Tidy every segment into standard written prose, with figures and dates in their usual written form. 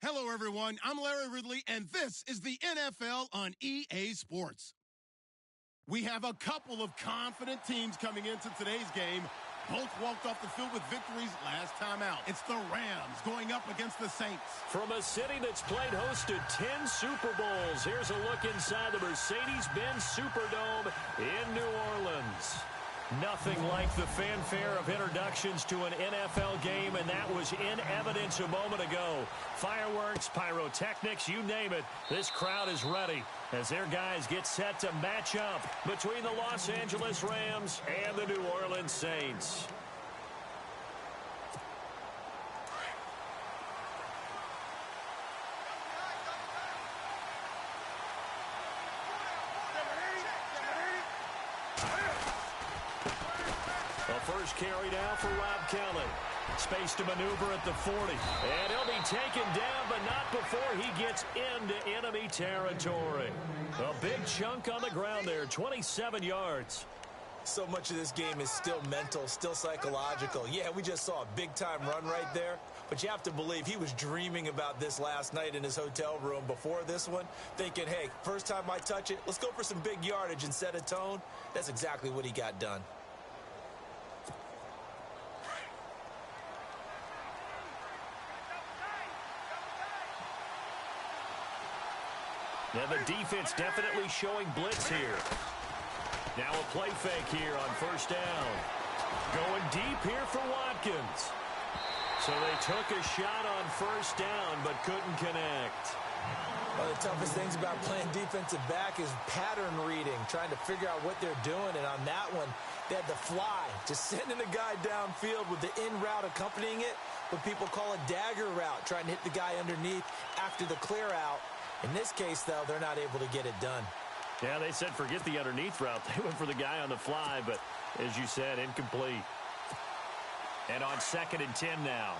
Hello, everyone. I'm Larry Ridley, and this is the NFL on EA Sports. We have a couple of confident teams coming into today's game. Both walked off the field with victories last time out. It's the Rams going up against the Saints. From a city that's played host to 10 Super Bowls, here's a look inside the Mercedes-Benz Superdome in New Orleans. Nothing like the fanfare of introductions to an NFL game, and that was in evidence a moment ago. Fireworks, pyrotechnics, you name it. This crowd is ready as their guys get set to match up between the Los Angeles Rams and the New Orleans Saints. First carry now for Rob Kelly. Space to maneuver at the 40. And he'll be taken down, but not before he gets into enemy territory. A big chunk on the ground there, 27 yards. So much of this game is still mental, still psychological. Yeah, we just saw a big-time run right there, but you have to believe he was dreaming about this last night in his hotel room before this one, thinking, hey, first time I touch it, let's go for some big yardage and set a tone. That's exactly what he got done. And the defense definitely showing blitz here. Now a play fake here on first down. Going deep here for Watkins. So they took a shot on first down but couldn't connect. One of the toughest things about playing defensive back is pattern reading, trying to figure out what they're doing. And on that one, they had the fly, just sending a guy downfield with the in route accompanying it, what people call a dagger route, trying to hit the guy underneath after the clear out. In this case, though, they're not able to get it done. Yeah, they said forget the underneath route. They went for the guy on the fly, but as you said, incomplete. And on 2nd and 10 now.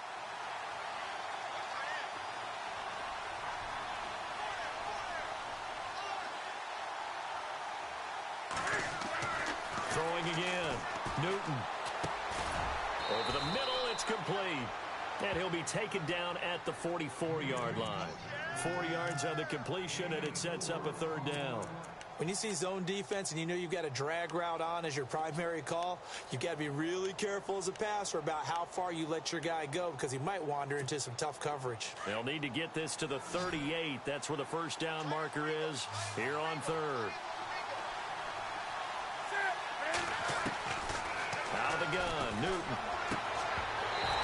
Throwing again. Newton. Over the middle, it's complete. And he'll be taken down at the 44-yard line. 4 yards on the completion, and it sets up a third down. When you see zone defense and you know you've got a drag route on as your primary call, you've got to be really careful as a passer about how far you let your guy go because he might wander into some tough coverage. They'll need to get this to the 38. That's where the first down marker is here on third. Out of the gun, Newton.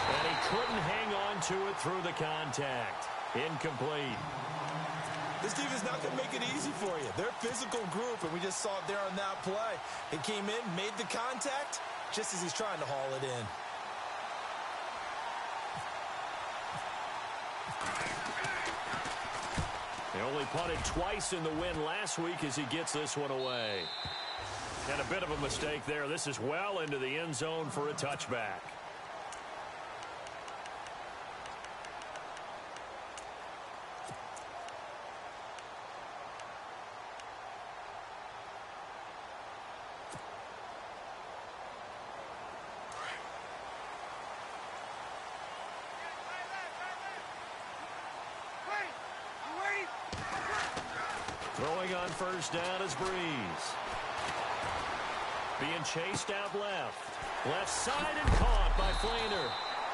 And he couldn't hang on to it through the contact. Incomplete. This defense not going to make it easy for you. They're a physical group, and we just saw it there on that play. He came in, made the contact, just as he's trying to haul it in. They only punted twice in the win last week as he gets this one away. And a bit of a mistake there. This is well into the end zone for a touchback. Throwing on first down is Breeze. Being chased out left. Left side and caught by Flainer.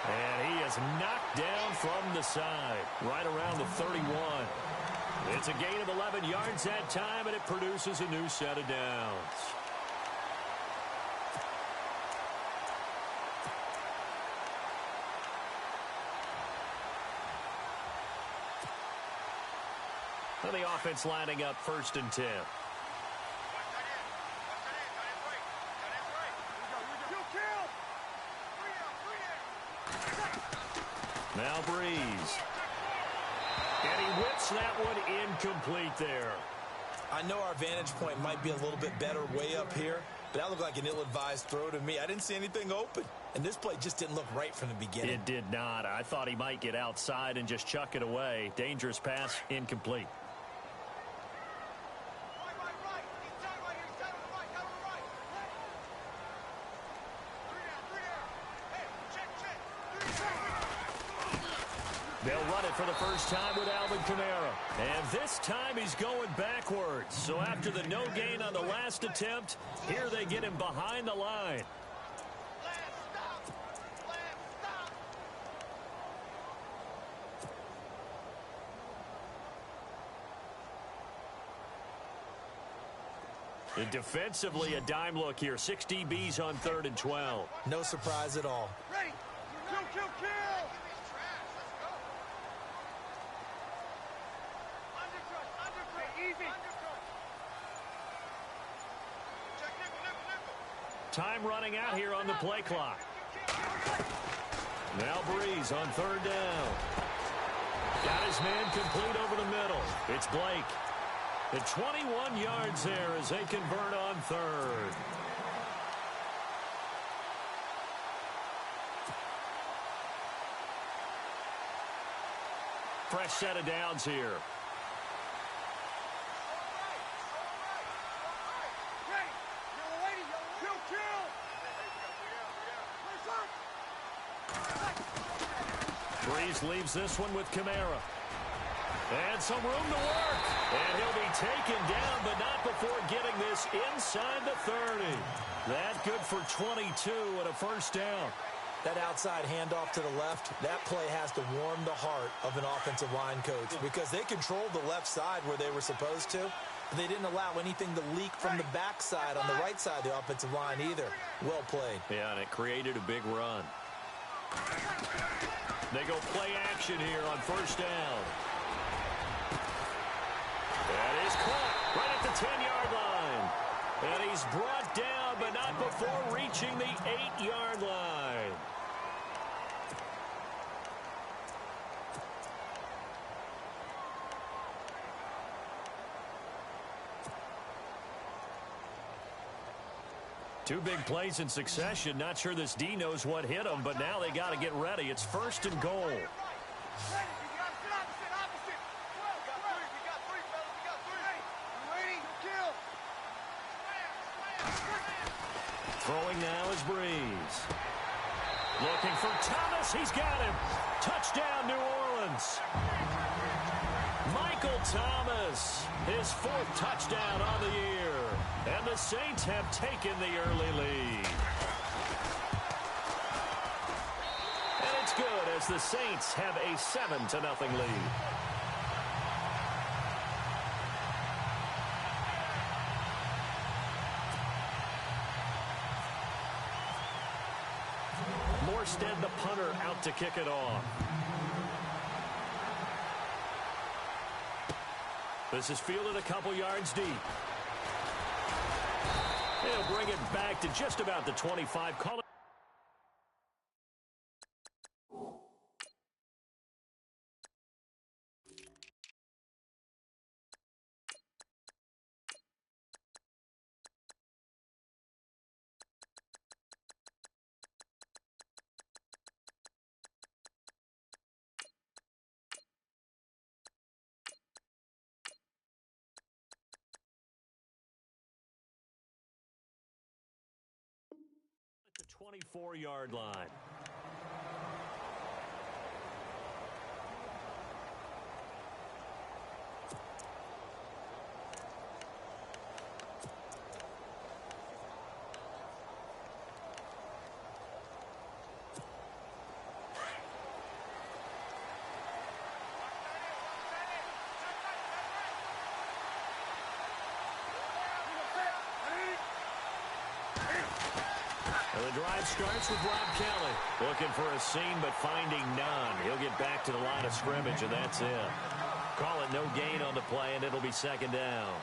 And he is knocked down from the side. Right around the 31. It's a gain of 11 yards that time, and it produces a new set of downs. And the offense lining up 1st and 10. Now Breeze. And he whips that one incomplete there. I know our vantage point might be a little bit better way up here, but that looked like an ill-advised throw to me. I didn't see anything open, and this play just didn't look right from the beginning. It did not. I thought he might get outside and just chuck it away. Dangerous pass, incomplete. They'll run it for the first time with Alvin Kamara. And this time he's going backwards. So after the no gain on the last attempt, here they get him behind the line. And defensively, a dime look here. 6 DBs on 3rd and 12. No surprise at all. Ready. Kill. Easy. Time running out here on the play clock. Now Breeze on 3rd down. Got his man complete over the middle. It's Blake. The 21 yards there as they convert on 3rd. Fresh set of downs here. Breeze leaves this one with Kamara. And some room to work. And he'll be taken down, but not before getting this inside the 30. That good for 22 and a first down. That outside handoff to the left, that play has to warm the heart of an offensive line coach because they controlled the left side where they were supposed to, but they didn't allow anything to leak from the backside on the right side of the offensive line either. Well played. Yeah, and it created a big run. They go play action here on first down. That is caught right at the 10-yard line. And he's brought down, but not before reaching the 8-yard line. Two big plays in succession. Not sure this D knows what hit him, but now they got to get ready. It's 1st and goal. Throwing now is Breeze. Looking for Thomas. He's got him. Touchdown, New Orleans. Michael Thomas, his 4th touchdown on the year. And the Saints have taken the early lead. And it's good as the Saints have a 7-0 lead. Morstead, the punter, out to kick it off. This is fielded a couple yards deep. He'll bring it back to just about the 25. Call it. The 24-yard line. The drive starts with Rob Kelly. Looking for a seam, but finding none. He'll get back to the line of scrimmage, and that's it. Call it no gain on the play, and it'll be 2nd down.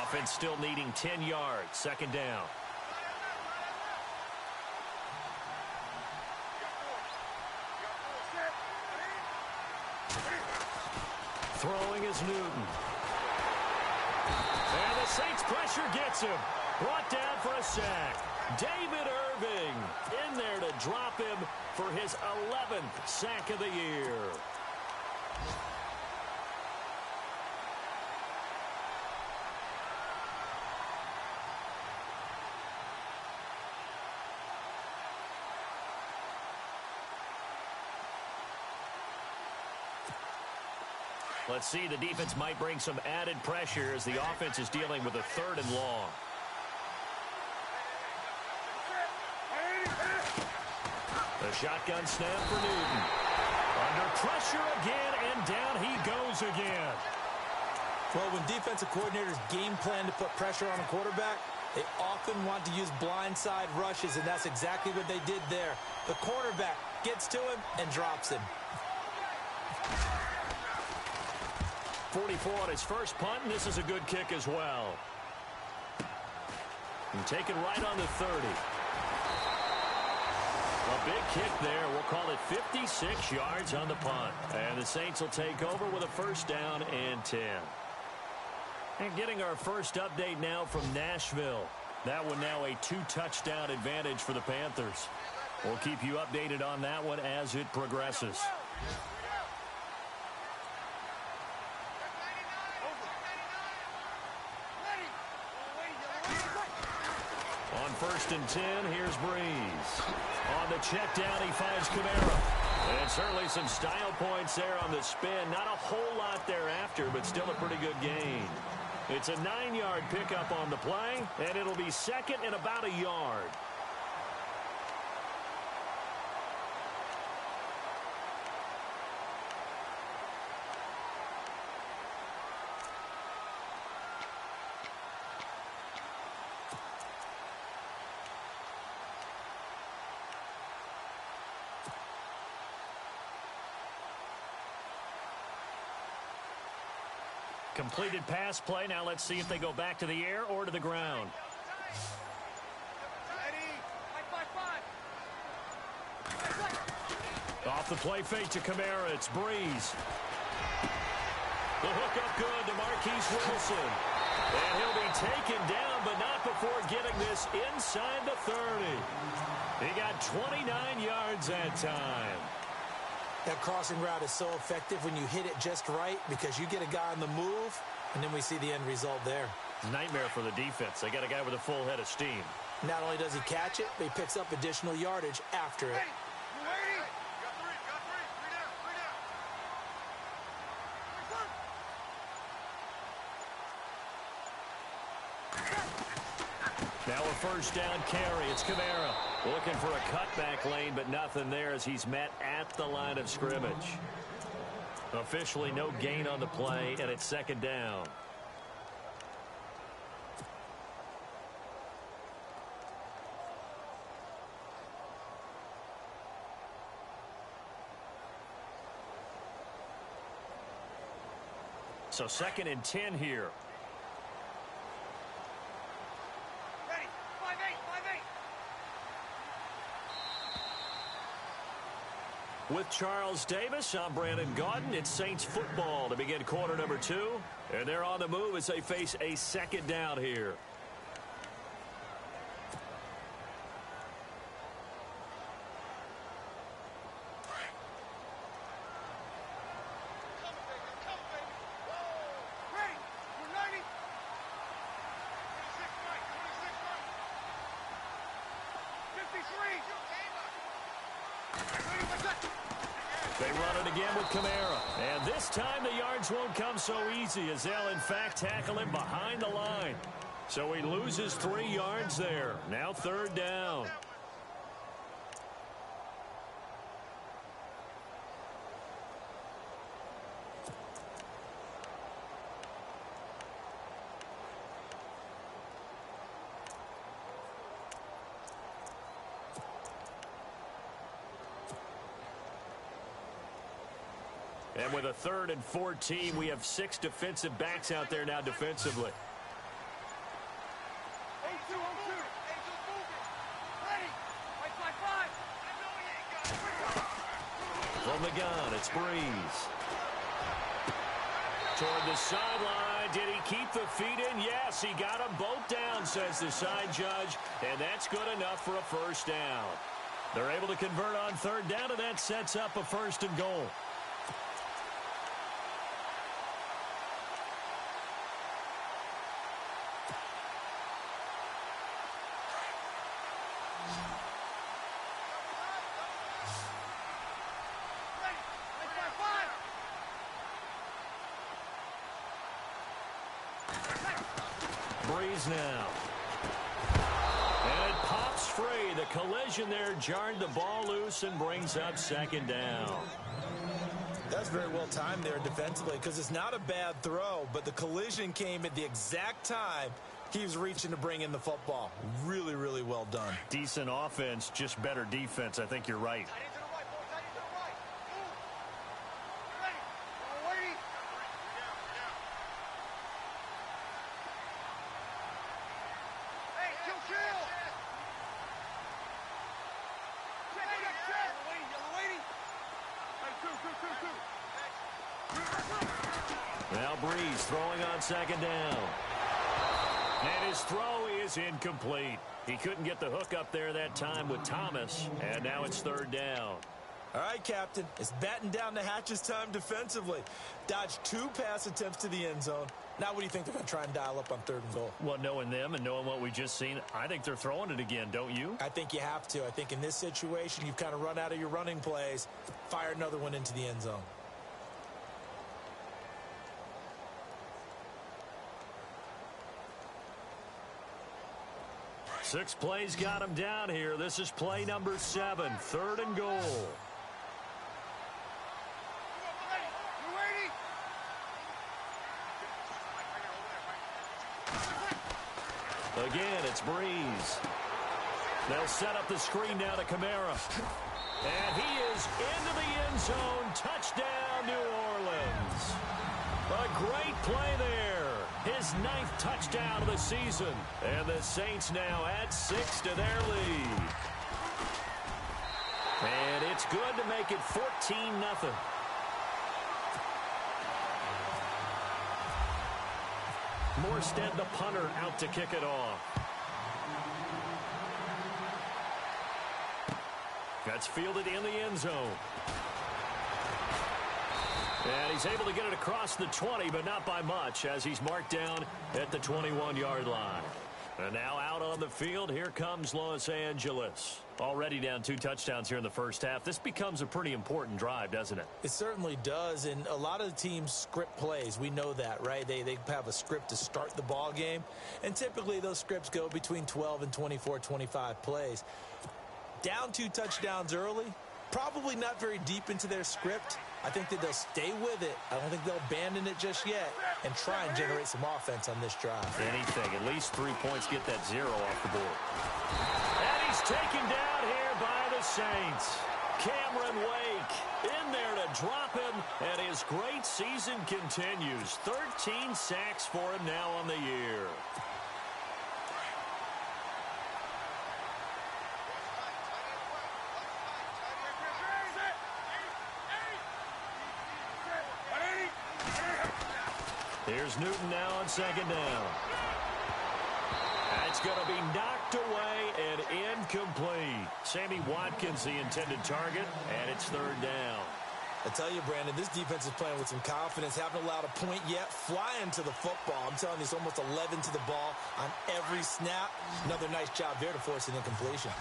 Offense still needing 10 yards. 2nd down. Throwing is Newton. And the Saints pressure gets him. Brought down for a sack. David Irving in there to drop him for his 11th sack of the year. Let's see, the defense might bring some added pressure as the offense is dealing with a 3rd and long. The shotgun snap for Newton. Under pressure again, and down he goes again. Well, when defensive coordinators game plan to put pressure on a quarterback, they often want to use blindside rushes, and that's exactly what they did there. The quarterback gets to him and drops him. 44 on his first punt, and this is a good kick as well. And taken right on the 30. A big kick there. We'll call it 56 yards on the punt. And the Saints will take over with a 1st down and 10. And getting our first update now from Nashville. That one now a 2-touchdown advantage for the Panthers. We'll keep you updated on that one as it progresses. On 1st and 10, here's Breeze. On the check down, he finds Kamara. And certainly some style points there on the spin. Not a whole lot thereafter, but still a pretty good gain. It's a 9-yard pickup on the play, and it'll be 2nd and about a yard. Completed pass play. Now let's see if they go back to the air or to the ground. Off the play fake to Kamara. It's Breeze. The hook up good to Marquise Wilson. And he'll be taken down, but not before getting this inside the 30. He got 29 yards that time. That crossing route is so effective when you hit it just right because you get a guy on the move, and then we see the end result there. Nightmare for the defense. They got a guy with a full head of steam. Not only does he catch it, but he picks up additional yardage after it. Now a 1st down carry. It's Kamara looking for a cutback lane, but nothing there as he's met at the line of scrimmage. Officially no gain on the play, and it's 2nd down. So 2nd and 10 here. With Charles Davis, I'm Brandon Gaudin. It's Saints football to begin quarter number 2. And they're on the move as they face a 2nd down here. They run it again with Kamara. And this time the yards won't come so easy as they'll, in fact, tackle him behind the line. So he loses 3 yards there. Now 3rd down. And with a 3rd and 14, we have 6 defensive backs out there now defensively. From the gun, it's Breeze. Toward the sideline. Did he keep the feet in? Yes, he got them both down, says the side judge. And that's good enough for a 1st down. They're able to convert on 3rd down, and that sets up a 1st and goal. Breeze now. And it pops free. The collision there jarred the ball loose and brings up second down. That's very well timed there defensively because it's not a bad throw, but the collision came at the exact time he was reaching to bring in the football. Really, really well done. Decent offense, just better defense. I think you're right. Now Breeze throwing on second down. And his throw is incomplete. He couldn't get the hook up there that time with Thomas. And now it's third down. All right, Captain. It's batten down the hatches time defensively. Dodged 2 pass attempts to the end zone. Now what do you think they're going to try and dial up on 3rd and goal? Well, knowing them and knowing what we just seen, I think they're throwing it again, don't you? I think you have to. I think in this situation, you've kind of run out of your running plays. Fire another one into the end zone. Six plays got him down here. This is play number 7, 3rd and goal. Again, it's Breeze. They'll set up the screen now to Kamara. And he is into the end zone. Touchdown, New Orleans. A great play there. His 9th touchdown of the season. And the Saints now add 6 to their lead. And it's good to make it 14-0. Morstead, the punter, out to kick it off. That's fielded in the end zone. And he's able to get it across the 20, but not by much, as he's marked down at the 21-yard line. And now out on the field, here comes Los Angeles. Already down 2 touchdowns here in the first half. This becomes a pretty important drive, doesn't it? It certainly does, and a lot of the teams script plays. We know that, right? They have a script to start the ball game, and typically those scripts go between 12 and 24, 25 plays. Down 2 touchdowns early, probably not very deep into their script. I think that they'll stay with it. I don't think they'll abandon it just yet and try and generate some offense on this drive. Anything. At least 3 points, get that 0 off the board. And he's taken down here by the Saints. Cameron Wake in there to drop him, and his great season continues. 13 sacks for him now on the year. Here's Newton now on second down. That's going to be knocked away and incomplete. Sammy Watkins, the intended target, and it's 3rd down. I tell you, Brandon, this defense is playing with some confidence. Haven't allowed a point yet. Flying to the football. I'm telling you, it's almost 11 to the ball on every snap. Another nice job there to force an incompletion.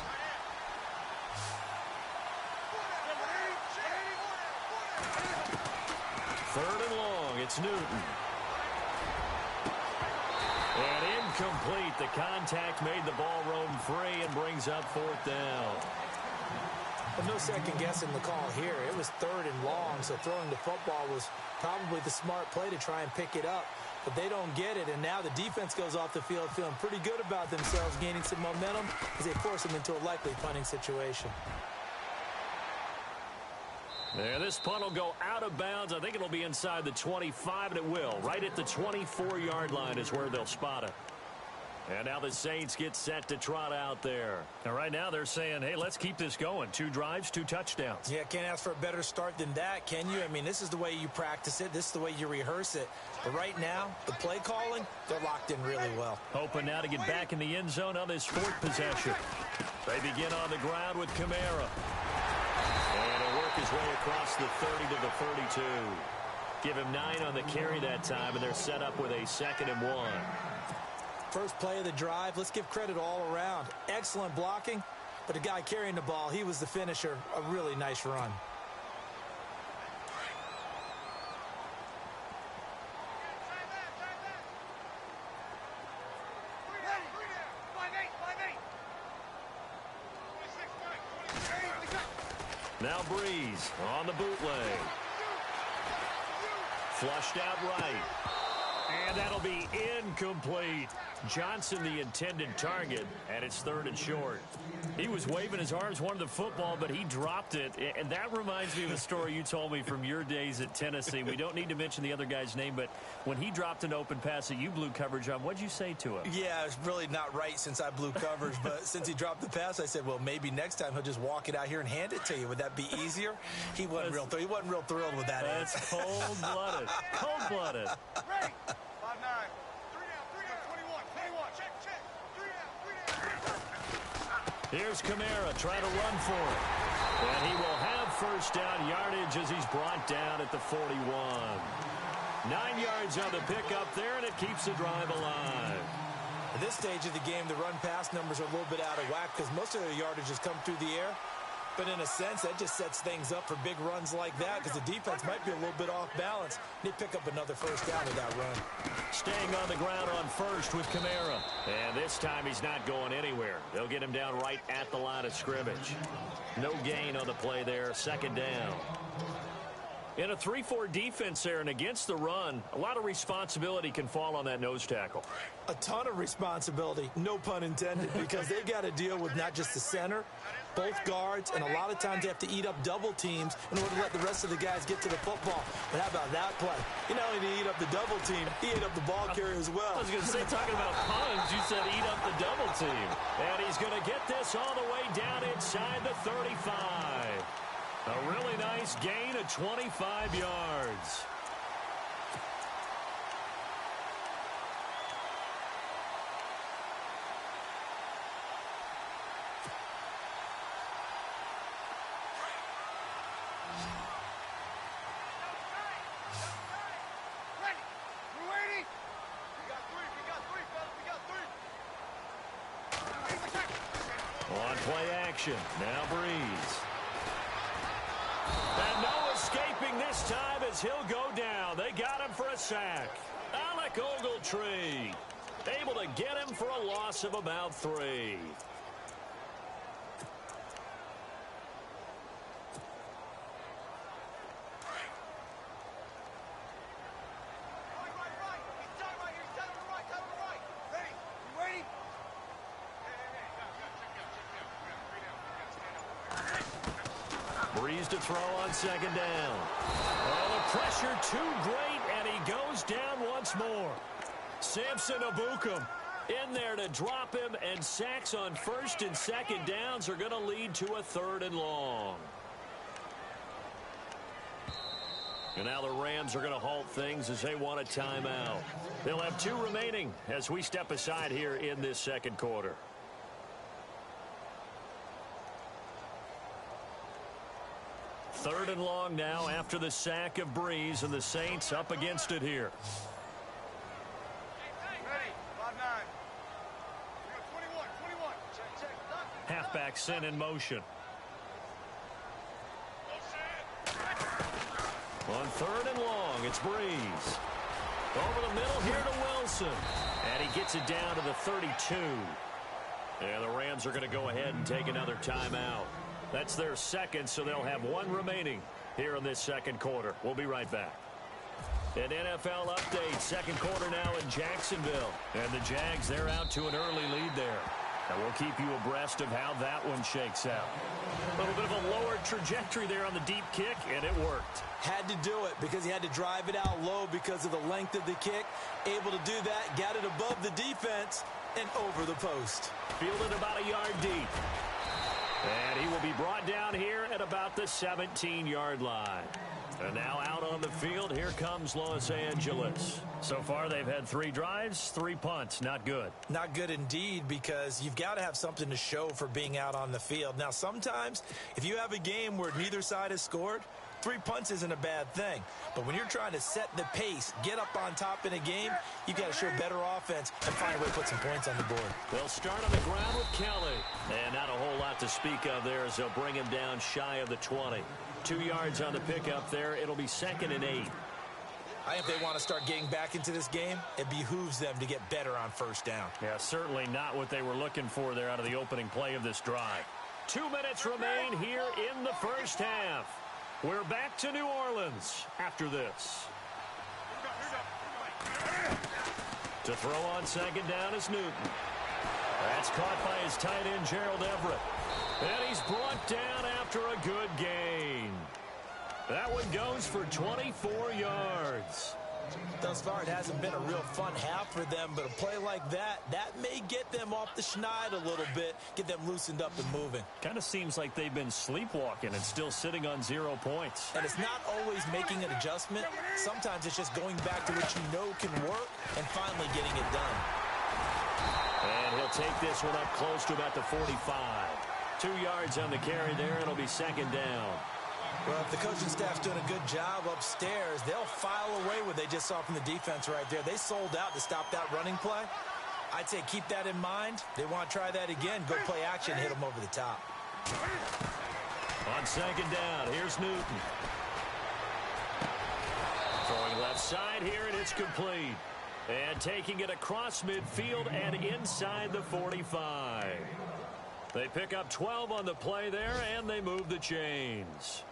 Third and long. It's Newton. And incomplete. The contact made the ball roam free and brings up 4th down. Well, no second guessing the call here. It was 3rd and long, so throwing the football was probably the smart play to try and pick it up. But they don't get it, and now the defense goes off the field feeling pretty good about themselves, gaining some momentum as they force them into a likely punting situation. There, this punt will go out of bounds. I think it'll be inside the 25, and it will. Right at the 24-yard line is where they'll spot it. And now the Saints get set to trot out there. And right now they're saying, hey, let's keep this going. 2 drives, 2 touchdowns. Yeah, can't ask for a better start than that, can you? I mean, this is the way you practice it. This is the way you rehearse it. But right now, the play calling, they're locked in really well. Hoping now to get back in the end zone on this 4th possession. They begin on the ground with Kamara. And he'll work his way across the 30 to the 32. Give him 9 on the carry that time, and they're set up with a 2nd and 1. First play of the drive, let's give credit all around. Excellent blocking, but the guy carrying the ball, he was the finisher. A really nice run. Now Breeze on the bootleg. Flushed out right. And that'll be incomplete. Johnson, the intended target, and it's 3rd and short. He was waving his arms, wanted the football, but he dropped it. And that reminds me of a story you told me from your days at Tennessee. We don't need to mention the other guy's name, but when he dropped an open pass that you blew coverage on, what'd you say to him? Yeah, it's really not right since I blew coverage, but since he dropped the pass, I said, well, maybe next time he'll just walk it out here and hand it to you. Would that be easier? He wasn't real thrilled with that. That's cold-blooded. Cold-blooded. Ready. 5-9. 3 out, 21. Check. 3 out. Here's Kamara trying to run for it. And he will have first down yardage as he's brought down at the 41. 9 yards on the pickup there, and it keeps the drive alive. At this stage of the game, the run-pass numbers are a little bit out of whack because most of their yardage has come through the air. But in a sense, that just sets things up for big runs like that because the defense might be a little bit off balance. They pick up another first down with that run. Staying on the ground on first with Kamara. And this time he's not going anywhere. They'll get him down right at the line of scrimmage. No gain on the play there. 2nd down. In a 3-4 defense there and against the run, a lot of responsibility can fall on that nose tackle. A ton of responsibility, no pun intended, because they got to deal with not just the center, both guards, and a lot of times they have to eat up double teams in order to let the rest of the guys get to the football. But how about that play? You not only did he eat up the double team, he ate up the ball carrier as well. I was going to say, talking about puns, you said eat up the double team. And he's going to get this all the way down inside the 35. A really nice gain of 25 yards. Ready. We're waiting. We got three, fellas. On play action. Now Breeze. And no escaping this time as he'll go down. They got him for a sack. Alec Ogletree able to get him for a loss of about 3. Breeze to throw on 2nd down. Oh, the pressure too great, and he goes down once more. Samson Abukum in there to drop him, and sacks on 1st and 2nd downs are going to lead to a 3rd and long. And now the Rams are going to halt things as they want a timeout. They'll have 2 remaining as we step aside here in this 2nd quarter. Third and long now after the sack of Breeze, and the Saints up against it here. Ready. 5-9. 21. Check. Halfback sent in motion. On 3rd and long, it's Breeze. Over the middle here to Wilson. And he gets it down to the 32. And the Rams are going to go ahead and take another timeout. That's their 2nd, so they'll have 1 remaining here in this 2nd quarter. We'll be right back. An NFL update, 2nd quarter now in Jacksonville. And the Jags, they're out to an early lead there. And we'll keep you abreast of how that one shakes out. A little bit of a lower trajectory there on the deep kick, and it worked. Had to do it because he had to drive it out low because of the length of the kick. Able to do that, got it above the defense, and over the post. Fielded about a yard deep. And he will be brought down here at about the 17-yard line. And now out on the field, here comes Los Angeles. So far, they've had 3 drives, 3 punts. Not good. Not good indeed, because you've got to have something to show for being out on the field. Now, sometimes, if you have a game where neither side has scored, 3 punts isn't a bad thing. But when you're trying to set the pace, get up on top in a game, you've got to show better offense and find a way to put some points on the board. They'll start on the ground with Kelly. And not a whole lot to speak of there as they'll bring him down shy of the 20. 2 yards on the pickup there. It'll be 2nd and 8. I think if they want to start getting back into this game, it behooves them to get better on 1st down. Yeah, certainly not what they were looking for there out of the opening play of this drive. 2 minutes remain here in the first half. We're back to New Orleans after this. To throw on second down is Newton. That's caught by his tight end, Gerald Everett. And he's brought down after a good gain. That one goes for 24 yards. Thus far, it hasn't been a real fun half for them, but a play like that may get them off the schneid a little bit, get them loosened up and moving. Kind of seems like they've been sleepwalking and still sitting on 0 points. And it's not always making an adjustment. Sometimes it's just going back to what you know can work and finally getting it done. And he'll take this one up close to about the 45. 2 yards on the carry there, and it'll be second down. Well, if the coaching staff's doing a good job upstairs, they'll file away what they just saw from the defense right there. They sold out to stop that running play. I'd say keep that in mind. They want to try that again. Go play action, hit them over the top. On second down, here's Newton. Throwing left side here, and it's complete. And taking it across midfield and inside the 45. They pick up 12 on the play there, and they move the chains.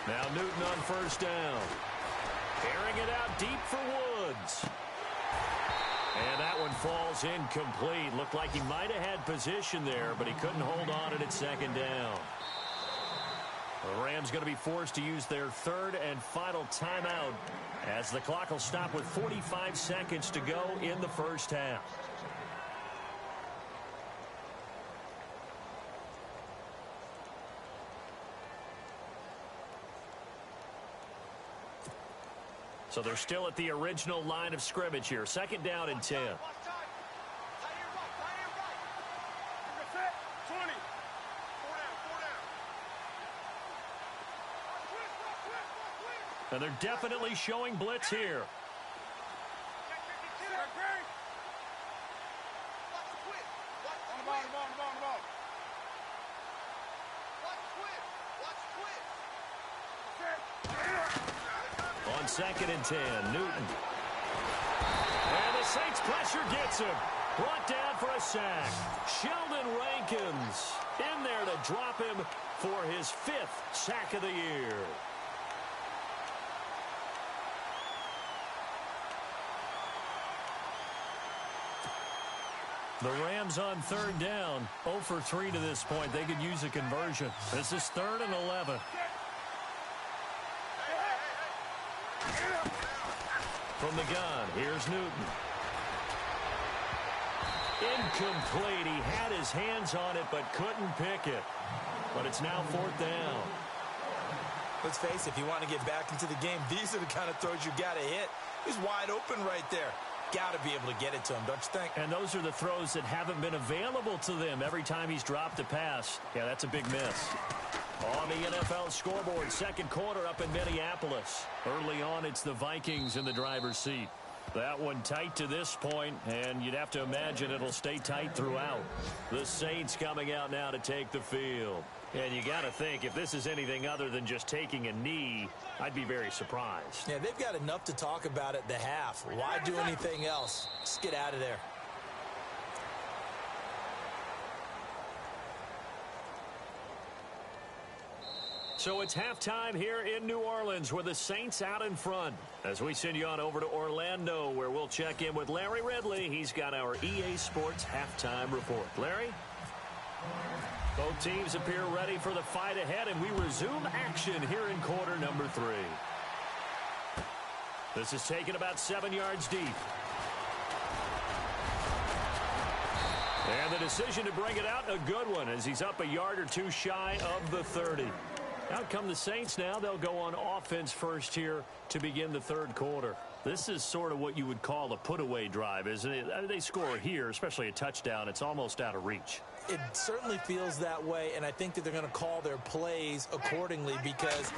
Now Newton on first down. Carrying it out deep for Woods. And that one falls incomplete. Looked like he might have had position there, but he couldn't hold on at second down. The Rams going to be forced to use their third and final timeout as the clock will stop with 45 seconds to go in the first half. So they're still at the original line of scrimmage here. Second down and 10. And they're definitely showing blitz here. On second and 10, Newton. And the Saints pressure gets him. Brought down for a sack. Sheldon Rankins in there to drop him for his 5th sack of the year. The Rams on third down, 0 for 3 to this point. They could use a conversion. This is 3rd and 11. From the gun, here's Newton. Incomplete. He had his hands on it but couldn't pick it. But it's now 4th down. Let's face it, if you want to get back into the game, these are the kind of throws you got to hit. He's wide open right there. Got to be able to get it to him, don't you think? And those are the throws that haven't been available to them every time he's dropped a pass. Yeah, that's a big miss. On the NFL scoreboard, second quarter up in Minneapolis. Early on, it's the Vikings in the driver's seat. That one tight to this point, and you'd have to imagine it'll stay tight throughout. The Saints coming out now to take the field. And you got to think, if this is anything other than just taking a knee, I'd be very surprised. Yeah, they've got enough to talk about at the half. Why do anything else? Just get out of there. So it's halftime here in New Orleans with the Saints out in front. As we send you on over to Orlando, where we'll check in with Larry Ridley. He's got our EA Sports halftime report. Larry? Both teams appear ready for the fight ahead, and we resume action here in quarter number 3. This is taken about 7 yards deep. And the decision to bring it out, a good one, as he's up a yard or two shy of the 30. Out come the Saints now. They'll go on offense first here to begin the third quarter. This is sort of what you would call a put-away drive, isn't it? They score here, especially a touchdown. It's almost out of reach. It certainly feels that way, and I think that they're going to call their plays accordingly, because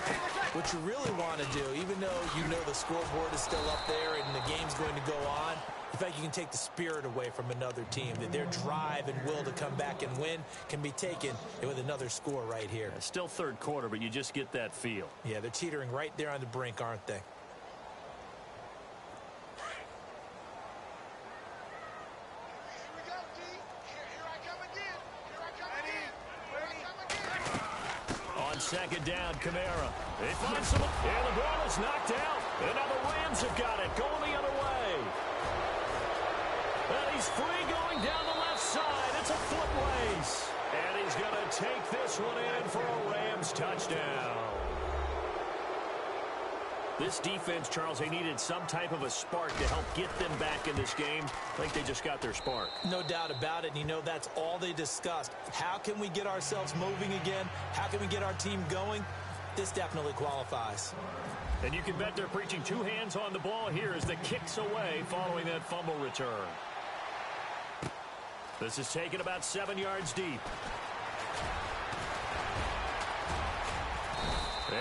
what you really want to do, even though you know the scoreboard is still up there and the game's going to go on, In fact, you can take the spirit away from another team. That their drive and will to come back and win can be taken with another score right here. Still third quarter, but you just get that feel. Yeah, they're teetering right there on the brink, aren't they? Second down, Kamara. They find someone, and the ball is knocked out. And now the Rams have got it, going the other way. And he's free going down the left side. It's a foot race. And he's going to take this one in for a Rams touchdown. This defense, Charles, they needed some type of a spark to help get them back in this game. I think they just got their spark. No doubt about it, and you know that's all they discussed. How can we get ourselves moving again? How can we get our team going? This definitely qualifies. And you can bet they're preaching two hands on the ball here as the kick's away following that fumble return. This is taken about 7 yards deep.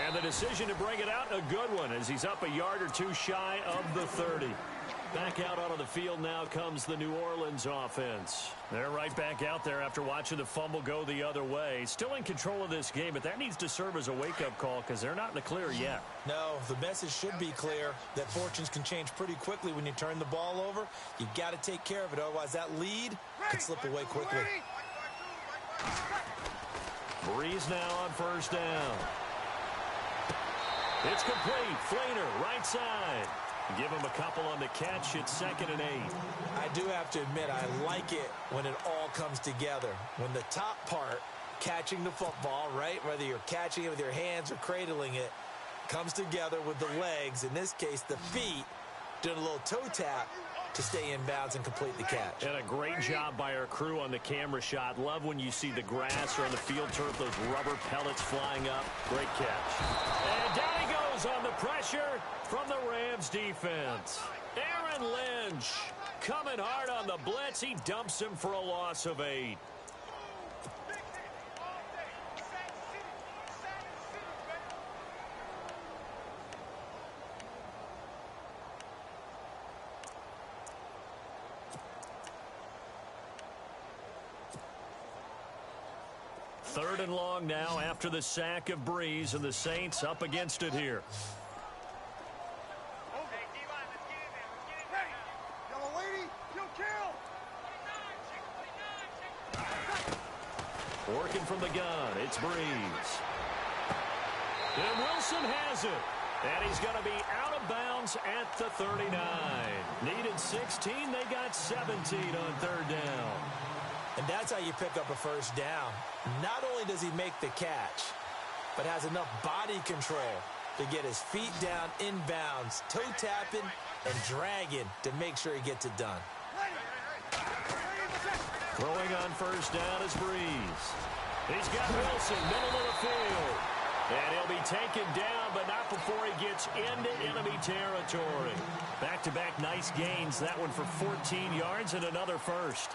And the decision to bring it out, a good one, as he's up a yard or two shy of the 30. Back out onto the field now comes the New Orleans offense. They're right back out there after watching the fumble go the other way. Still in control of this game, but that needs to serve as a wake-up call because they're not in the clear yet. No, the message should be clear that fortunes can change pretty quickly when you turn the ball over. You got to take care of it, otherwise that lead could slip away quickly. Breeze now on first down. It's complete. Flainer, right side. Give him a couple on the catch. It's 2nd and 8. I do have to admit, I like it when it all comes together. When the top part, catching the football, right, whether you're catching it with your hands or cradling it, comes together with the legs, in this case the feet, doing a little toe tap to stay in bounds and complete the catch. And a great job by our crew on the camera shot. Love when you see the grass or on the field turf, those rubber pellets flying up. Great catch. And down he goes on the pressure from the Rams defense. Aaron Lynch coming hard on the blitz. He dumps him for a loss of 8. Third and long now after the sack of Breeze, and the Saints up against it here. Working from the gun, it's Breeze. And Wilson has it. And he's going to be out of bounds at the 39. Needed 16, they got 17 on third down. And that's how you pick up a first down. Not only does he make the catch, but has enough body control to get his feet down inbounds, toe tapping and dragging to make sure he gets it done. Throwing on first down is Breeze. He's got Wilson, middle of the field. And he'll be taken down, but not before he gets into enemy territory. Back-to-back nice gains. That one for 14 yards and another first.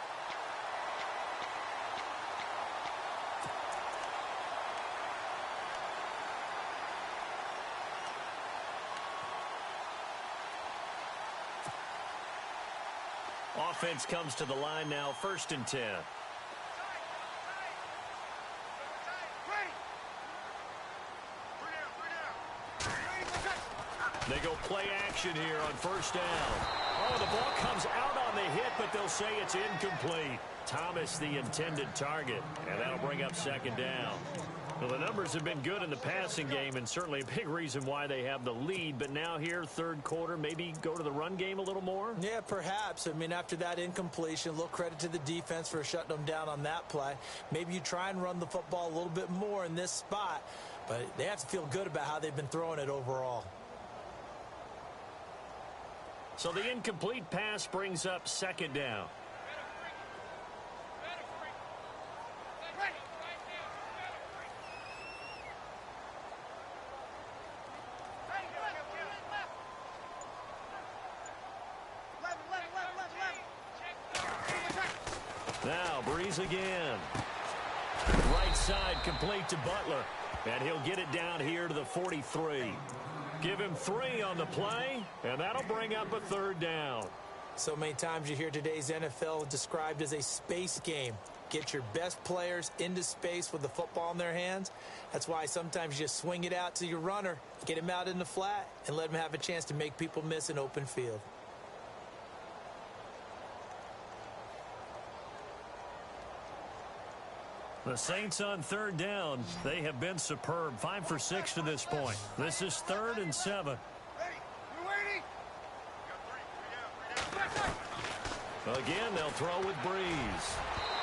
Offense comes to the line now, 1st and 10. They go play action here on first down. Oh, the ball comes out on the hit, but they'll say it's incomplete. Thomas, the intended target, and that'll bring up 2nd down. Well, the numbers have been good in the passing game, and certainly a big reason why they have the lead. But now here, third quarter, maybe go to the run game a little more? Yeah, perhaps. I mean, after that incompletion, a little credit to the defense for shutting them down on that play. Maybe you try and run the football a little bit more in this spot, but they have to feel good about how they've been throwing it overall. So the incomplete pass brings up 2nd down. Now Breeze again. Right side complete to Butler. And he'll get it down here to the 43. Give him 3 on the play, and that'll bring up a 3rd down. So many times you hear today's NFL described as a space game. Get your best players into space with the football in their hands. That's why sometimes you just swing it out to your runner, get him out in the flat, and let him have a chance to make people miss an open field. The Saints on third down. They have been superb. 5 for 6 to this point. This is 3rd and 7. Again, they'll throw with Breeze.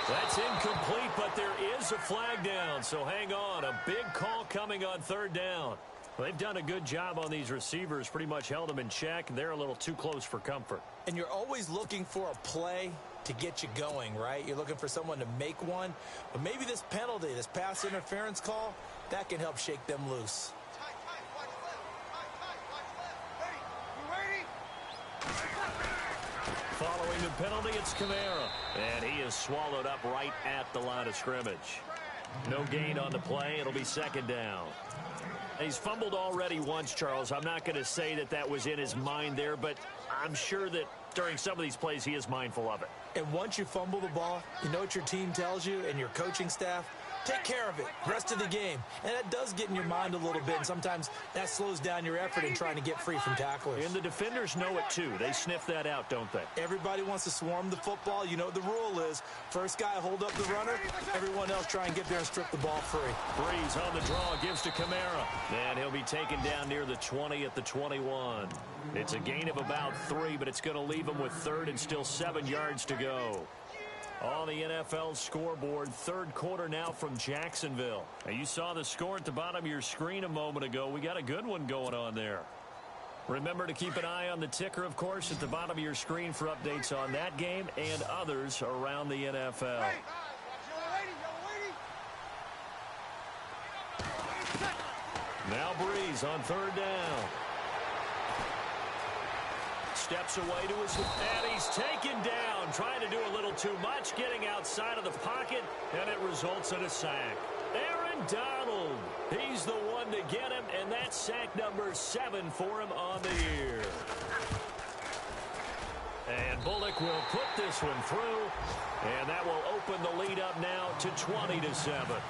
That's incomplete, but there is a flag down, so hang on. A big call coming on third down. They've done a good job on these receivers, pretty much held them in check, and they're a little too close for comfort. And you're always looking for a play to get you going, right? You're looking for someone to make one. But maybe this penalty, this pass interference call, that can help shake them loose. Following the penalty, it's Kamara. And he is swallowed up right at the line of scrimmage. No gain on the play. It'll be 2nd down. He's fumbled already once, Charles. I'm not going to say that that was in his mind there, but I'm sure that during some of these plays he is mindful of it. And once you fumble the ball, you know what your team tells you and your coaching staff? Take care of it. Rest of the game. And that does get in your mind a little bit. And sometimes that slows down your effort in trying to get free from tacklers. And the defenders know it, too. They sniff that out, don't they? Everybody wants to swarm the football. You know what the rule is. First guy hold up the runner. Everyone else try and get there and strip the ball free. Breeze on the draw, gives to Kamara. And he'll be taken down near the 20 at the 21. It's a gain of about 3, but it's going to leave him with 3rd and still 7 yards to go. On the NFL scoreboard, 3rd quarter now from Jacksonville. Now, you saw the score at the bottom of your screen a moment ago. We got a good one going on there. Remember to keep an eye on the ticker, of course, at the bottom of your screen for updates on that game and others around the NFL. Now Breeze on 3rd down. Steps away to his left, and he's taken down, trying to do a little too much, getting outside of the pocket, and it results in a sack. Aaron Donald, he's the one to get him, and that's sack number 7 for him on the year. And Bullock will put this one through, and that will open the lead up now to 20-7.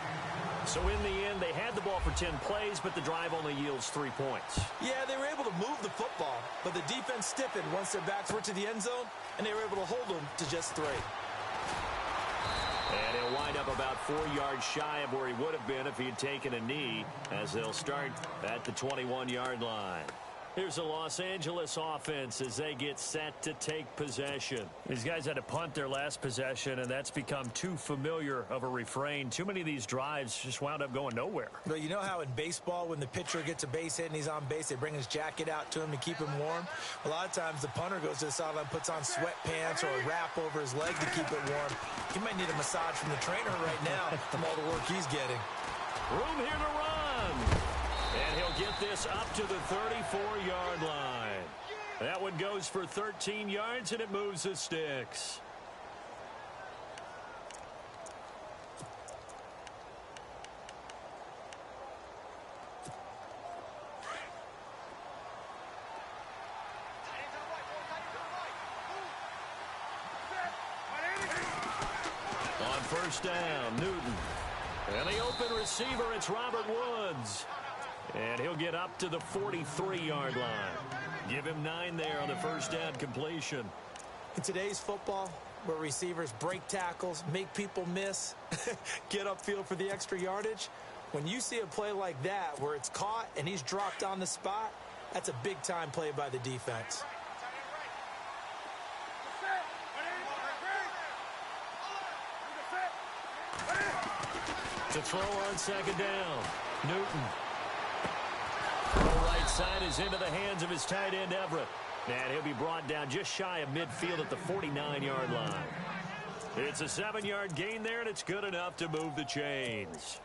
So in the end, they had the ball for 10 plays, but the drive only yields 3 points. Yeah, they were able to move the football, but the defense stiffened once their backs were to the end zone, and they were able to hold them to just 3. And he'll wind up about 4 yards shy of where he would have been if he had taken a knee, as they'll start at the 21-yard line. Here's the Los Angeles offense as they get set to take possession. These guys had to punt their last possession, and that's become too familiar of a refrain. Too many of these drives just wound up going nowhere. But you know how in baseball, when the pitcher gets a base hit and he's on base, they bring his jacket out to him to keep him warm? A lot of times the punter goes to the sideline, puts on sweatpants or a wrap over his leg to keep it warm. He might need a massage from the trainer right now from all the work he's getting. Room here to run. And he'll get this up to the 34-yard line. That one goes for 13 yards, and it moves the sticks. On 1st down, Newton. And the open receiver, it's Robert Woods. And he'll get up to the 43-yard line. Give him 9 there on the 1st down completion. In today's football, where receivers break tackles, make people miss, get upfield for the extra yardage, when you see a play like that where it's caught and he's dropped on the spot, that's a big-time play by the defense. To throw on 2nd down, Newton. The right side is into the hands of his tight end, Everett. And he'll be brought down just shy of midfield at the 49-yard line. It's a 7-yard gain there, and it's good enough to move the chains.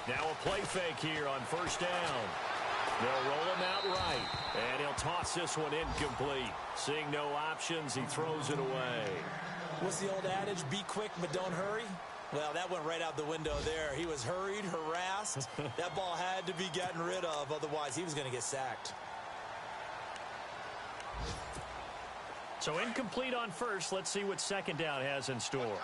Now a play fake here on 1st down. They'll roll him out right, and he'll toss this one incomplete. Seeing no options, he throws it away. What's the old adage? Be quick, but don't hurry. Well, that went right out the window there. He was hurried, harassed. That ball had to be gotten rid of, otherwise he was going to get sacked. So incomplete on first. Let's see what second down has in store.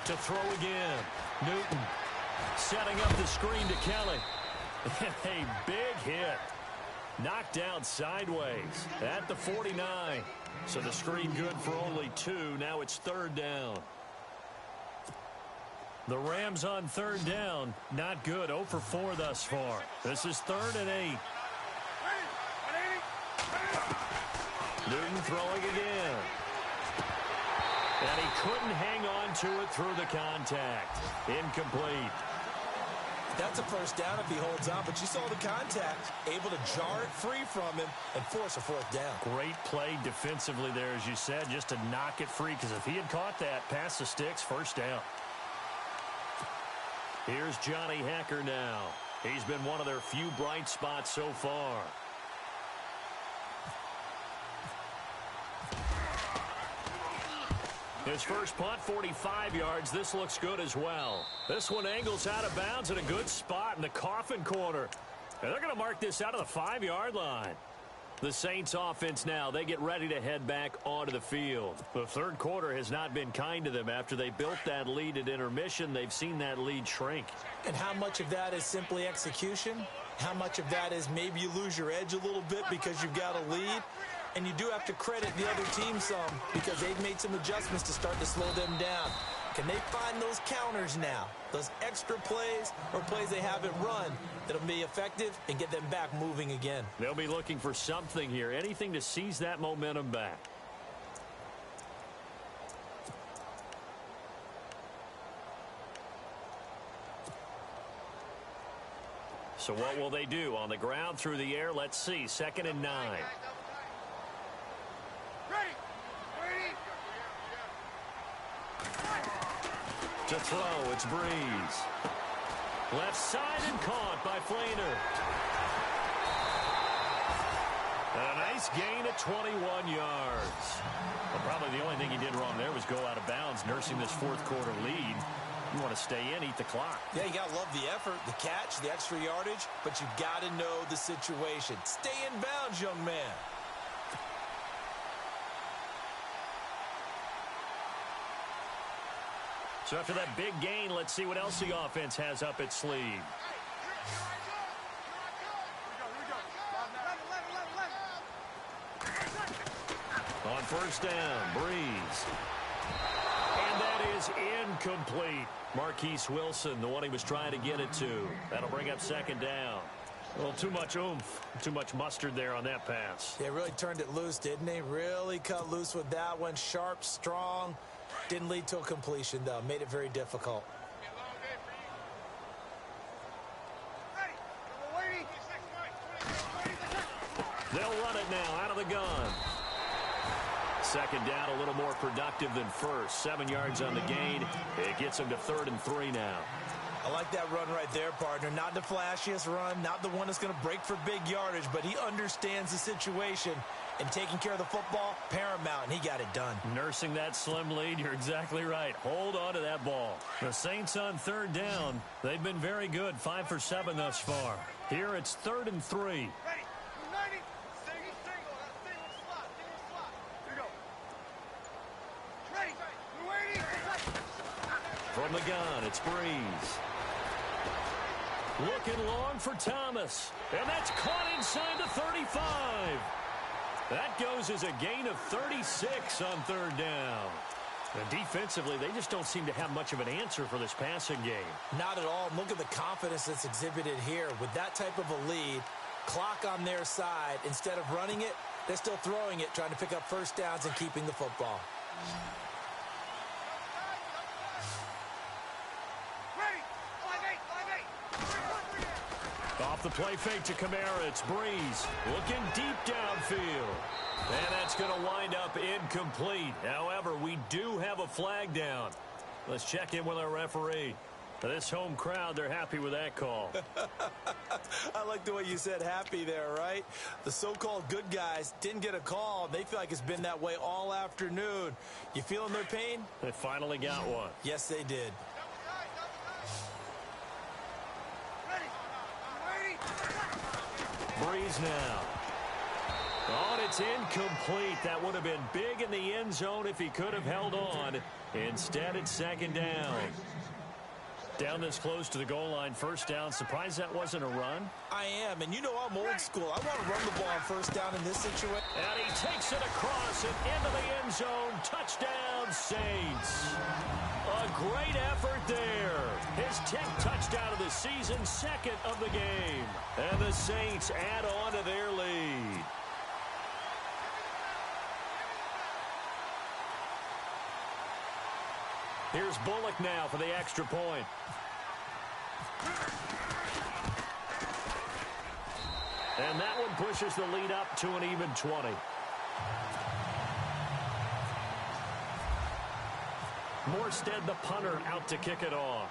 To throw again. Newton setting up the screen to Kelly. A big hit. Knocked down sideways at the 49. So the screen good for only 2. Now it's third down. The Rams on third down. Not good. 0 for 4 thus far. This is 3rd and 8. Newton throwing again. And he couldn't hang on to it through the contact. Incomplete. That's a first down if he holds on, but you saw the contact. Able to jar it free from him and force a 4th down. Great play defensively there, as you said, just to knock it free, because if he had caught that, past the sticks, first down. Here's Johnny Hecker now. He's been one of their few bright spots so far. His first punt, 45 yards. This looks good as well. This one angles out of bounds in a good spot in the coffin corner. And they're going to mark this out of the 5-yard line. The Saints offense now, they get ready to head back onto the field. The third quarter has not been kind to them. After they built that lead at intermission, they've seen that lead shrink. And how much of that is simply execution? How much of that is maybe you lose your edge a little bit because you've got a lead? And you do have to credit the other team some because they've made some adjustments to start to slow them down. Can they find those counters now, those extra plays or plays they haven't run that'll be effective and get them back moving again? They'll be looking for something here, anything to seize that momentum back. So what will they do? On the ground, through the air, let's see. 2nd and 9. To throw, it's Breeze. Left side and caught by Flainer. A nice gain at 21 yards. Well, probably the only thing he did wrong there was go out of bounds, nursing this fourth quarter lead. You want to stay in, eat the clock. Yeah, you got to love the effort, the catch, the extra yardage, but you got to know the situation. Stay in bounds, young man. So after that big gain, let's see what else the offense has up its sleeve. On first down, Breeze. And that is incomplete. Marquise Wilson, the one he was trying to get it to. That'll bring up 2nd down. Well, too much oomph, too much mustard there on that pass. They really turned it loose, didn't they? Really cut loose with that one. Sharp, strong. Didn't lead to a completion, though. Made it very difficult. They'll run it now out of the gun. 2nd down, a little more productive than first. 7 yards on the gain. It gets them to 3rd and 3 now. I like that run right there, partner. Not the flashiest run, not the one that's going to break for big yardage, but he understands the situation. And taking care of the football, paramount, and he got it done. Nursing that slim lead, you're exactly right. Hold on to that ball. The Saints on 3rd down. They've been very good, 5 for 7 thus far. Here it's 3rd and 3. From the gun, it's Breeze. Looking long for Thomas. And that's caught inside the 35. That goes as a gain of 36 on 3rd down. And defensively, they just don't seem to have much of an answer for this passing game. Not at all. Look at the confidence that's exhibited here. With that type of a lead, clock on their side, instead of running it, they're still throwing it, trying to pick up first downs and keeping the football. Off the play fake to Kamara, it's Breeze. Looking deep downfield. And that's going to wind up incomplete. However, we do have a flag down. Let's check in with our referee. This home crowd, they're happy with that call. I like the way you said happy there, right? The so-called good guys didn't get a call. They feel like it's been that way all afternoon. You feeling their pain? They finally got one. Yes, they did. Breeze now. Oh, and it's incomplete. That would have been big in the end zone if he could have held on. Instead, it's second down. Down this close to the goal line, first down. Surprised that wasn't a run? I am, and you know I'm old school. I want to run the ball on first down in this situation. And he takes it across and into the end zone. Touchdown, Saints. A great effort there. His 10th touchdown of the season, second of the game. And the Saints add on to their lead. Here's Bullock now for the extra point. And that one pushes the lead up to an even 20. Morstead, the punter, out to kick it off.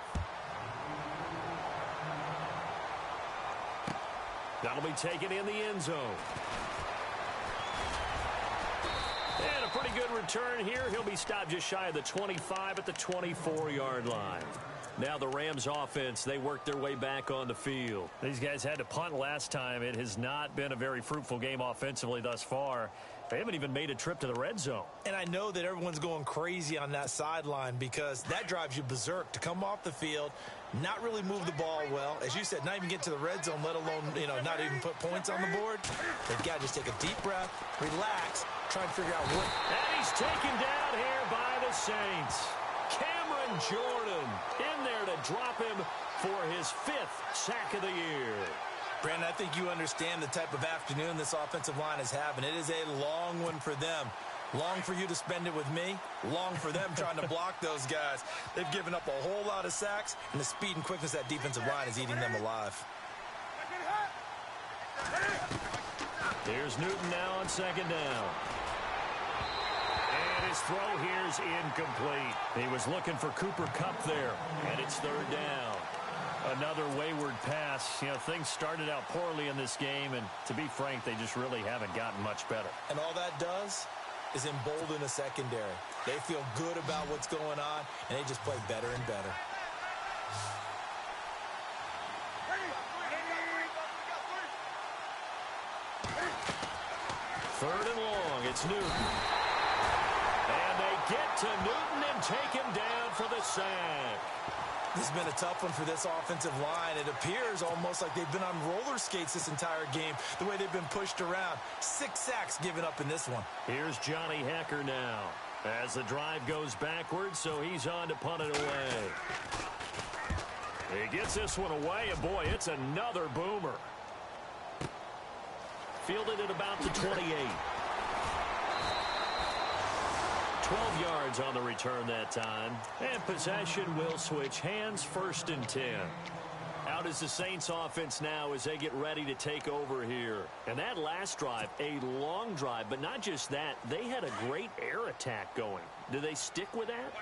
That'll be taken in the end zone. And a pretty good return here. He'll be stopped just shy of the 25 at the 24-yard line. Now the Rams offense, they worked their way back on the field. These guys had to punt last time. It has not been a very fruitful game offensively thus far. They haven't even made a trip to the red zone. And I know that everyone's going crazy on that sideline because that drives you berserk to come off the field, not really move the ball well. As you said, not even get to the red zone, let alone, not even put points on the board. They've got to just take a deep breath, relax, try and figure out what. And he's taken down here by the Saints. Cameron Jordan in there to drop him for his 5th sack of the year. Brandon, I think you understand the type of afternoon this offensive line is having. It is a long one for them. Long for you to spend it with me. Long for them trying to block those guys. They've given up a whole lot of sacks, and the speed and quickness of that defensive line is eating them alive. Here's Newton now on second down. And his throw here's incomplete. He was looking for Cooper Kupp there, and it's third down. Another wayward pass. Things started out poorly in this game, and to be frank, they just really haven't gotten much better. And all that does is embolden a secondary. They feel good about what's going on, and they just play better and better. Third and long, it's Newton. And they get to Newton and take him down for the sack. This has been a tough one for this offensive line. It appears almost like they've been on roller skates this entire game, the way they've been pushed around. 6 sacks given up in this one. Here's Johnny Hecker now as the drive goes backwards, so he's on to punt it away. He gets this one away, and boy, it's another boomer. Fielded at about the 28. 12 yards on the return that time. And possession will switch hands, 1st and 10. Out is the Saints offense now as they get ready to take over here. And that last drive, a long drive, but not just that. They had a great air attack going. Do they stick with that?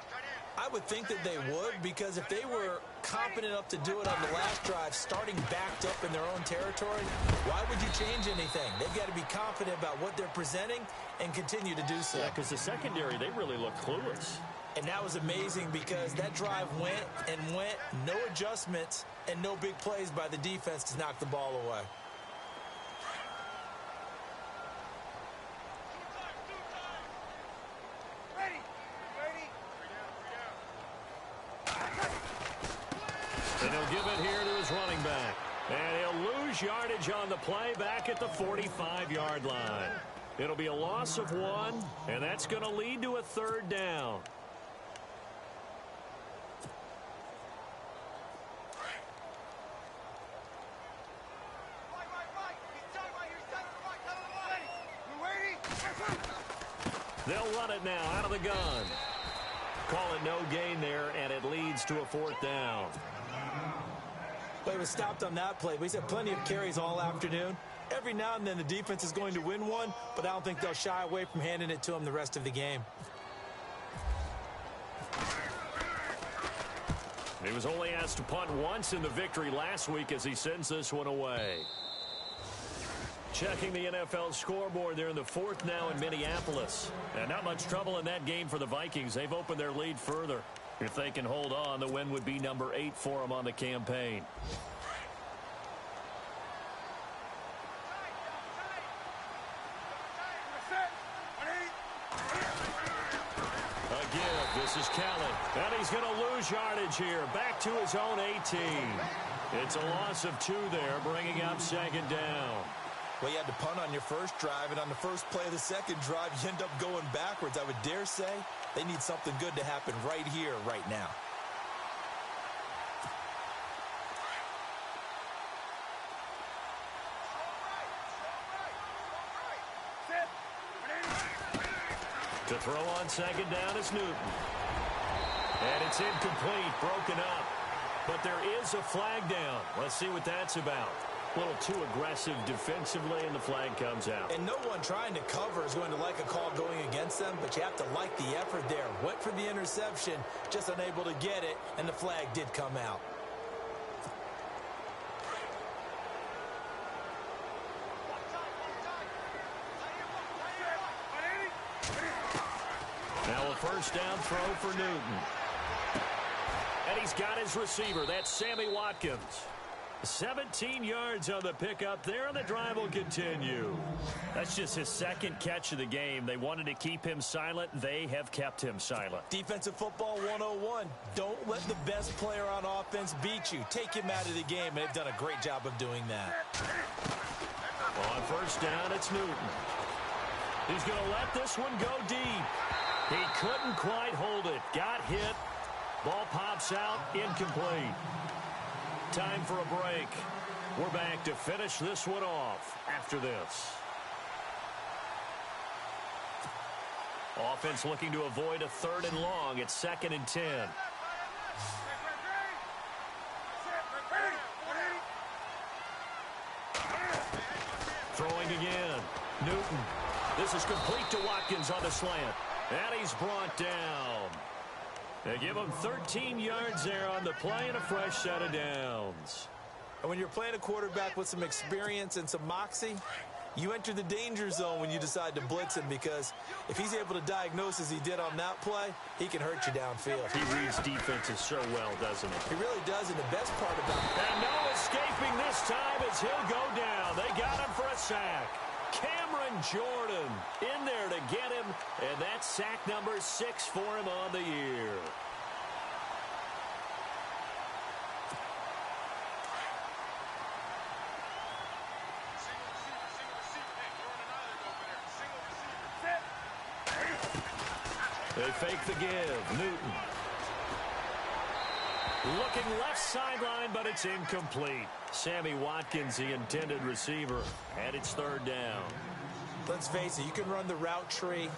I would think that they would, because if they were competent enough to do it on the last drive, starting backed up in their own territory, why would you change anything? They've got to be confident about what they're presenting and continue to do so. Yeah, because the secondary, they really look clueless. And that was amazing because that drive went and went, no adjustments and no big plays by the defense to knock the ball away. And he'll give it here to his running back. And he'll lose yardage on the play back at the 45-yard line. It'll be a loss of 1, and that's going to lead to a third down. They'll run it now out of the gun. Call it no gain there, and it leads to a 4th down. Well, he was stopped on that play, but he's had plenty of carries all afternoon. Every now and then the defense is going to win one, but I don't think they'll shy away from handing it to him the rest of the game. He was only asked to punt once in the victory last week as he sends this one away. Checking the NFL scoreboard there in the fourth now in Minneapolis. And not much trouble in that game for the Vikings. They've opened their lead further. If they can hold on, the win would be number 8 for them on the campaign. Again, this is Kelly. And he's going to lose yardage here. Back to his own 18. It's a loss of 2 there, bringing up second down. Well, you had to punt on your first drive, and on the first play of the second drive, you end up going backwards. I would dare say they need something good to happen right here, right now. To throw on second down is Newton. And it's incomplete, broken up. But there is a flag down. Let's see what that's about. A little too aggressive defensively, and the flag comes out. And no one trying to cover is going to like a call going against them, but you have to like the effort there. Went for the interception, just unable to get it, and the flag did come out. Now a first down throw for Newton. And he's got his receiver. That's Sammy Watkins. 17 yards on the pickup there, and the drive will continue. That's just his second catch of the game. They wanted to keep him silent. They have kept him silent. Defensive football 101. Don't let the best player on offense beat you. Take him out of the game, and they've done a great job of doing that. On first down, it's Newton. He's going to let this one go deep. He couldn't quite hold it. Got hit. Ball pops out, incomplete. Time for a break. We're back to finish this one off after this. Offense looking to avoid a 3rd and long. It's 2nd and 10. Throwing again. Newton. This is complete to Watkins on the slant. And he's brought down. They give him 13 yards there on the play and a fresh set of downs. And when you're playing a quarterback with some experience and some moxie, you enter the danger zone when you decide to blitz him, because if he's able to diagnose as he did on that play, he can hurt you downfield. He reads defenses so well, doesn't he? He really does, and the best part about it. And no escaping this time as he'll go down. They got him for a sack. Cameron Jordan in there to get him, and that's sack number 6 for him on the year. They fake the give. Newton. Looking left sideline, but it's incomplete. Sammy Watkins, the intended receiver, and it's 3rd down. Let's face it, you can run the route tree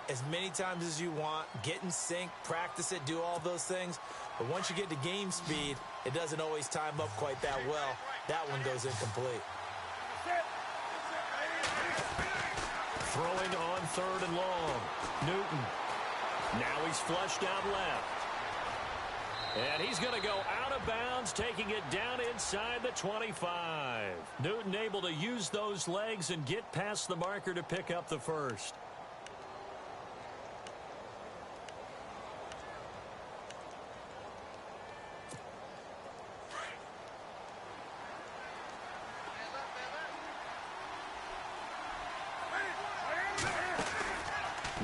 as many times as you want, get in sync, practice it, do all those things. But once you get to game speed, it doesn't always time up quite that well. That one goes incomplete. Throwing on 3rd and long. Newton. Now he's flushed out left. And he's going to go out of bounds, taking it down inside the 25. Newton able to use those legs and get past the marker to pick up the first.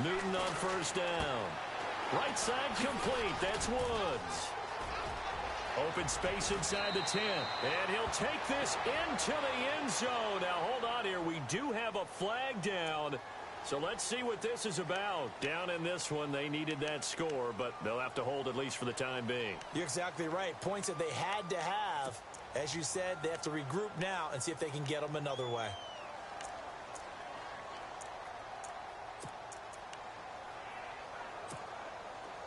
Newton on first down. Right side complete. That's Woods. Open space inside the 10. And he'll take this into the end zone. Now, hold on here. We do have a flag down. So let's see what this is about. Down in this one, they needed that score, but they'll have to hold at least for the time being. You're exactly right. Points that they had to have. As you said, they have to regroup now and see if they can get them another way.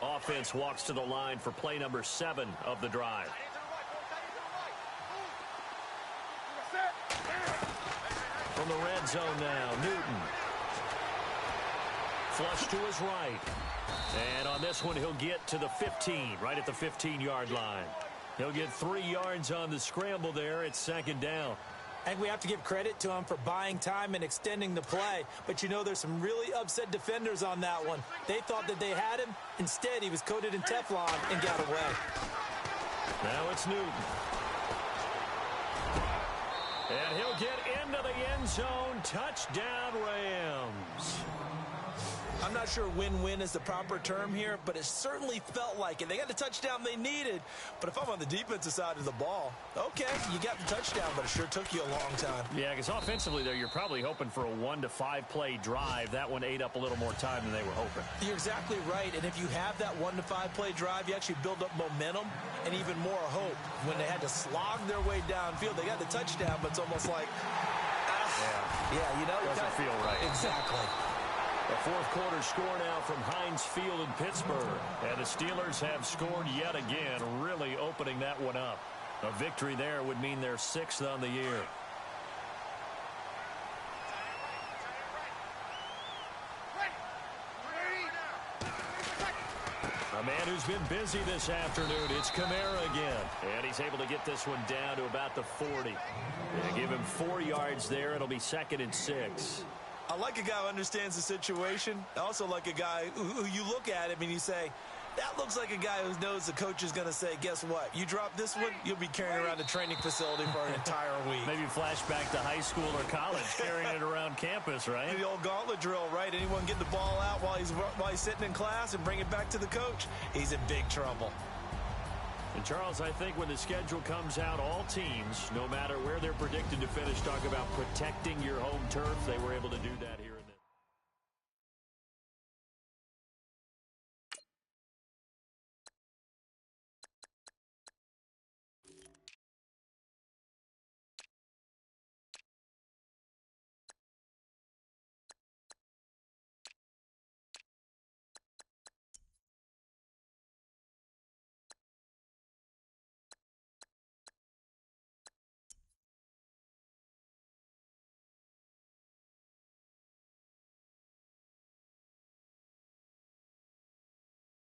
Offense walks to the line for play number 7 of the drive. From the red zone now, Newton. Flush to his right. And on this one, he'll get to the 15, right at the 15-yard line. He'll get 3 yards on the scramble there. It's 2nd down. And we have to give credit to him for buying time and extending the play. But, you know, there's some really upset defenders on that one. They thought that they had him. Instead, he was coated in Teflon and got away. Now it's Newton. And he'll get into the end zone. Touchdown, Rams. I'm not sure win-win is the proper term here, but it certainly felt like it. They got the touchdown they needed, but if I'm on the defensive side of the ball, okay, you got the touchdown, but it sure took you a long time. Yeah, because offensively, though, you're probably hoping for a 1 to 5 play drive. That one ate up a little more time than they were hoping. You're exactly right, and if you have that 1 to 5 play drive, you actually build up momentum and even more hope. When they had to slog their way downfield, they got the touchdown, but it's almost like, yeah, you know, doesn't feel right. Exactly. The fourth quarter score now from Heinz Field in Pittsburgh. And the Steelers have scored yet again, really opening that one up. A victory there would mean they're 6th on the year. A man who's been busy this afternoon, it's Kamara again. And he's able to get this one down to about the 40. They give him 4 yards there. It'll be 2nd and 6. I like a guy who understands the situation. I also like a guy who you look at him and you say, that looks like a guy who knows the coach is going to say, guess what? You drop this one, you'll be carrying around the training facility for an entire week. Maybe flash back to high school or college, carrying it around campus, right? The old gauntlet drill, right? Anyone get the ball out while he's sitting in class and bring it back to the coach, he's in big trouble. And, Charles, I think when the schedule comes out, all teams, no matter where they're predicted to finish, talk about protecting your home turf. They were able to do that here.